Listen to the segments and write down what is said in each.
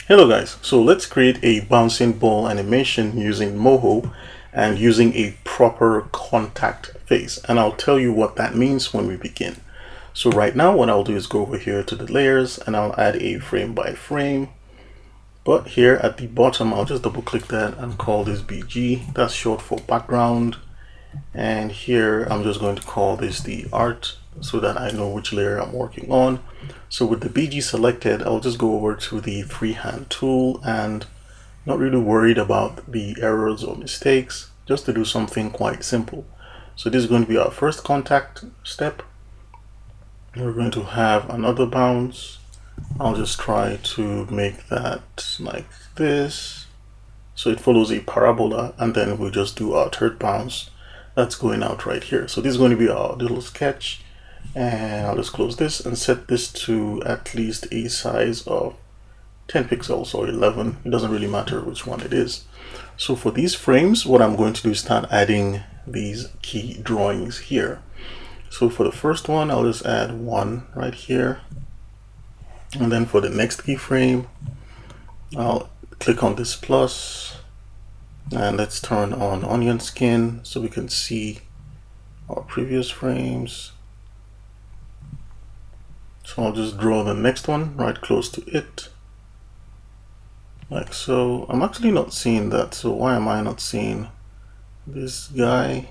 Hello guys, so let's create a bouncing ball animation using Moho and using a proper contact face, and I'll tell you what that means when we begin. So right now what I'll do is go over here to the layers and I'll add a frame by frame, but here at the bottom I'll just double click that and call this BG. That's short for background, and here I'm just going to call this the art so that I know which layer I'm working on. So with the BG selected, I'll just go over to the freehand tool and not really worried about the errors or mistakes, just to do something quite simple. So this is going to be our first contact step. We're going to have another bounce. I'll just try to make that like this, so it follows a parabola, and then we'll just do our third bounce that's going out right here. So this is going to be our little sketch, and I'll just close this and set this to at least a size of 10 pixels or 11. It doesn't really matter which one it is. So for these frames, what I'm going to do is start adding these key drawings here. So for the first one, I'll just add one right here, and then for the next keyframe, I'll click on this plus, and let's turn on onion skin so we can see our previous frames. So I'll just draw the next one right close to it, like so. I'm actually not seeing that, so why am I not seeing this guy?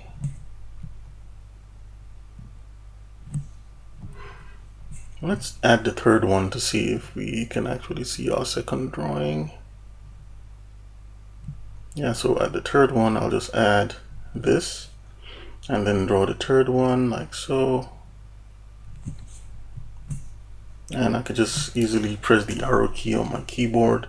Let's add the third one to see if we can actually see our second drawing. Yeah, so at the third one, I'll just add this and then draw the third one like so. And I could just easily press the arrow key on my keyboard.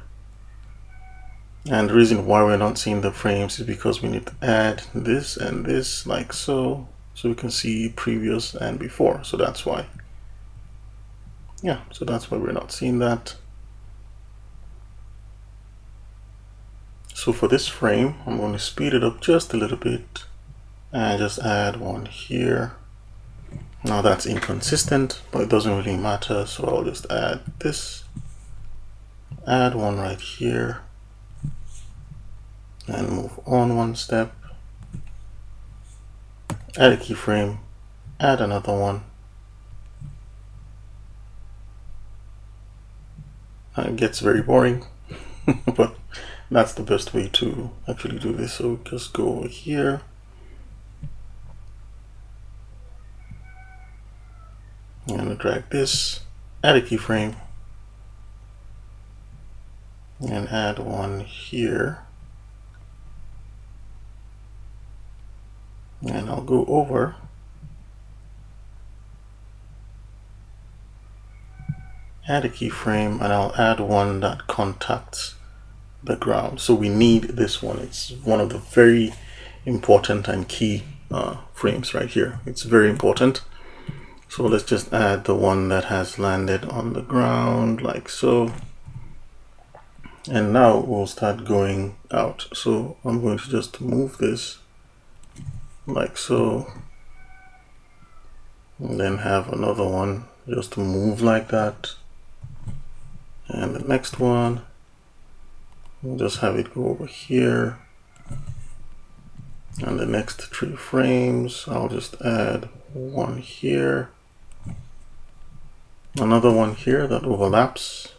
And the reason why we're not seeing the frames is because we need to add this and this like so, so we can see previous and before. So that's why. Yeah, so that's why we're not seeing that. So for this frame, I'm going to speed it up just a little bit and just add one here. Now that's inconsistent, but it doesn't really matter, so I'll just add this, add one right here, and move on one step, add a keyframe, add another one. It gets very boring, but that's the best way to actually do this. So just go over here, I'm going to drag this, add a keyframe, and add one here. And I'll go over, add a keyframe, and I'll add one that contacts the ground. So we need this one. It's one of the very important and key frames right here. It's very important. So let's just add the one that has landed on the ground like so. And now we'll start going out. So I'm going to just move this like so, and then have another one just to move like that. And the next one, we'll just have it go over here. And the next 3 frames, I'll just add one here, another one here that overlaps,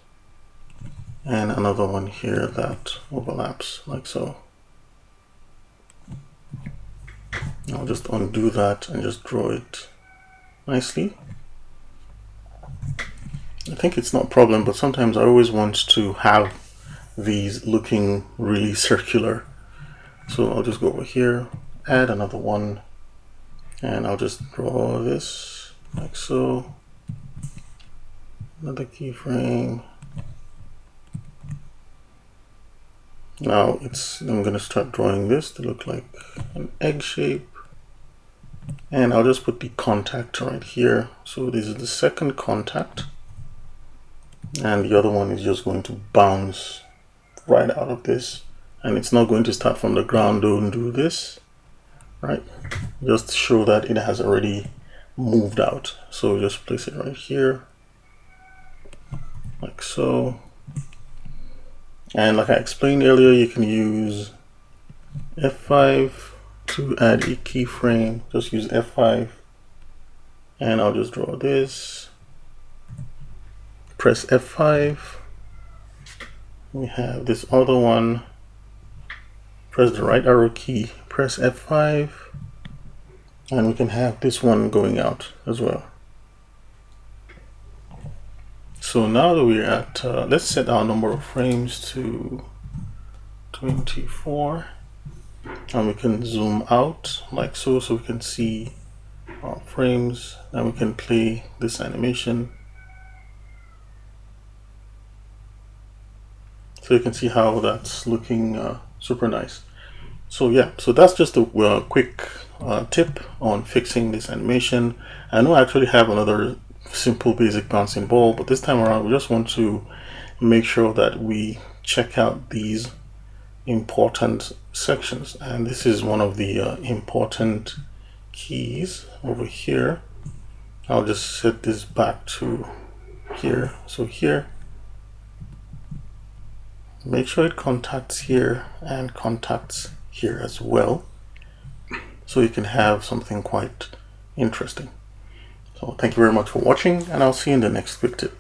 and another one here that overlaps like so. I'll just undo that and just draw it nicely. I think it's not a problem, but sometimes I always want to have these looking really circular. So I'll just go over here, add another one, and I'll just draw this like so. Another keyframe. Now I'm going to start drawing this to look like an egg shape. And I'll just put the contact right here. So this is the second contact. And the other one is just going to bounce right out of this. And it's not going to start from the ground. Don't do this, right? Just show that it has already moved out. So just place it right here, like so. And like I explained earlier, you can use F5 to add a keyframe. Just use F5 and I'll just draw this. Press F5. We have this other one. Press the right arrow key, press F5, and we can have this one going out as well. So now that we're at, let's set our number of frames to 24, and we can zoom out like so, so we can see our frames, and we can play this animation. So you can see how that's looking super nice. So yeah, so that's just a quick tip on fixing this animation. I know I actually have another simple basic bouncing ball, but this time around we just want to make sure that we check out these important sections, and this is one of the important keys over here. I'll just set this back to here. So here, make sure it contacts here and contacts here as well, so you can have something quite interesting. So thank you very much for watching, and I'll see you in the next quick tip.